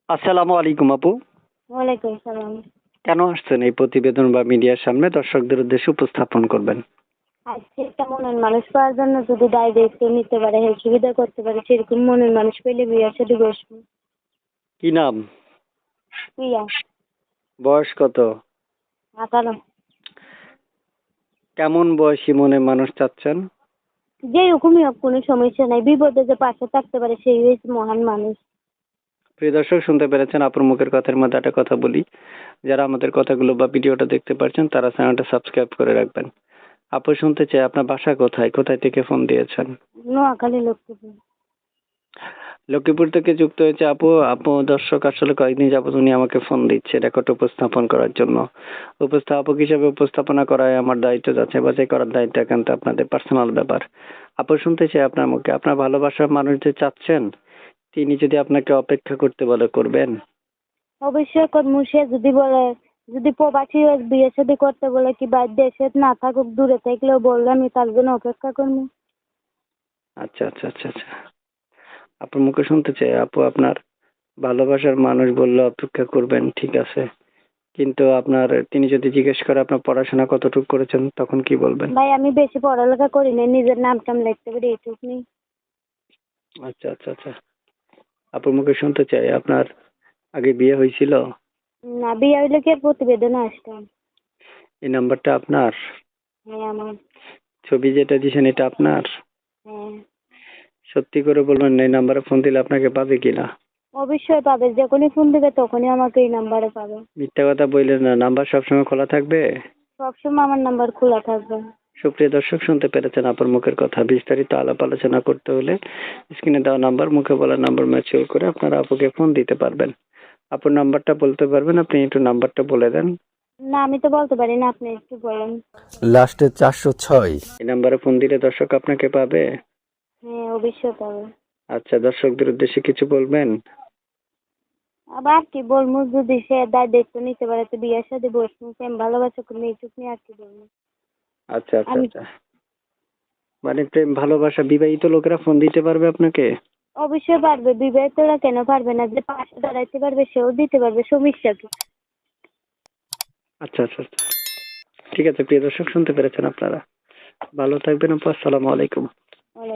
আসসালামু আলাইকুম আপু। ওয়ালাইকুম সালাম। কেন আসছেন এই প্রতিবেদন বা মিডিয়ার সামনে দর্শকদের উদ্দেশ্যে উপস্থাপন করবেন? আজকে একটা মনের মানুষ পাওয়ার জন্য যদি দায় দায়িত্ব নিতে পারে, হ্যাঁ সুবিধা করতে পারে, সেরকম মনের মানুষ পেলে বিয়ের সাথে বসবো। কি নাম? প্রিয়া। বয়স কত? 18। কেমন বয়সী মনে মানুষ চাচ্ছেন? যেরকমই হোক কোনো সমস্যা নাই, বিপদে যে পাশে থাকতে পারে সেই হয়েছে মহান মানুষ। প্রিয় দর্শক, শুনতে পেরেছেন আপুর মুখের কথার মধ্যে একটা কথা বলি। যারা আমাদের কথাগুলো বা ভিডিওটা দেখতে পাচ্ছেন তারা চ্যানেলটা সাবস্ক্রাইব করে রাখবেন। আপু, শুনতে চাই আপনার বাসা কোথায়, কোথায় থেকে ফোন দিয়েছেন? নোয়াখালী লক্ষ্মীপুর। লক্ষ্মীপুর থেকে যুক্ত হয়েছে আপু। আপু, দর্শক আসলে কয়েকদিন যাবত উনি আমাকে ফোন দিচ্ছে রেকর্ড উপস্থাপন করার জন্য। উপস্থাপক হিসেবে উপস্থাপনা করায় আমার দায়িত্ব, যাচ্ছে বাছাই করার দায়িত্ব একান্ত আপনাদের পার্সোনাল ব্যাপার। আপু, শুনতে চাই আপনার মুখে আপনার ভালোবাসার মানুষ যে চাচ্ছেন, তিনি যদি আপনাকে অপেক্ষা করতে বলে করবেন? অবশ্যই কর্মু, সে যদি বলে, যদি প্রবাসী হয়ে বিয়ে শাদী করতে বলে কি বা দেশে না থাকুক দূরে থাকলেও বললে আমি তার জন্য অপেক্ষা করবো। আচ্ছা আচ্ছা আচ্ছা আচ্ছা। আপুর মুখে শুনতে চাই আপু, আপনার ভালোবাসার মানুষ বললে অপেক্ষা করবেন, ঠিক আছে, কিন্তু আপনার তিনি যদি জিজ্ঞেস করে আপনার পড়াশোনা কতটুকু করেছেন, তখন কি বলবেন? ভাই আমি বেশি পড়ালেখা করি না, নিজের নাম টাম লিখতে পারি এইটুকুনি। আচ্ছা আচ্ছা আচ্ছা। আপুর মুখে শুনতে চাই আপনার আগে বিয়ে হয়েছিল? না, বিয়ে হইলে কি আর প্রতিবেদনে আসতাম? এই নাম্বারটা আপনার? হ্যাঁ আমার। ছবি যেটা দিয়েছেন এটা আপনার? হ্যাঁ। সত্যি করে বলবেন, এই নাম্বারে ফোন দিলে আপনাকে পাবে কিনা? অবশ্যই পাবে, যখনই ফোন দেবে তখনই আমাকে এই নাম্বারে পাবে। মিথ্যা কথা বললেন না, নাম্বার সবসময় খোলা থাকবে। সবসময় আমার নাম্বার খোলা থাকবে। সুপ্রিয় দর্শক, শুনতে পেরেছেন আপুর মুখের কথা। বিস্তারিত আলাপ আলোচনা করতে হলে স্ক্রিনে দেওয়া নাম্বার, মুখে বলা নাম্বার ম্যাচিওর করে আপনারা আপুকে ফোন দিতে পারবেন। আপুর নাম্বারটা বলতে পারবেন? আপনি একটু নাম্বারটা বলে দেন। না আমি তো বলতে পারি না, আপনি একটু বলেন। লাস্টে 406। এই নাম্বারে ফোন দিলে দর্শক আপনাকে পাবে? হ্যাঁ অবশ্যই পাবে। আচ্ছা, দর্শকদের উদ্দেশ্যে কিছু বলবেন? আবার কি বলবো, যদি সে দায় দায়িত্ব নিতে পারে তো বিয়ের সাথে বসবো, প্রেম ভালোবাসা করবো, এইটুক নিয়ে আর কি বলবো। আচ্ছা আচ্ছা আমি আচ্ছা। মানে প্রেম ভালোবাসা বিবাহিত লোকেরা ফোন দিতে পারবে আপনাকে? অবশ্যই পারবে, বিবাহিতরা কেন পারবে না? যে পাশে দাঁড়াইতে পারবে সেও দিতে পারবে, সমস্যা কি? আচ্ছা আচ্ছা আচ্ছা। ঠিক আছে প্রিয় দর্শক, শুনতে পেরেছেন আপনারা। ভালো থাকবেন আপু। আসসালামু আলাইকুম।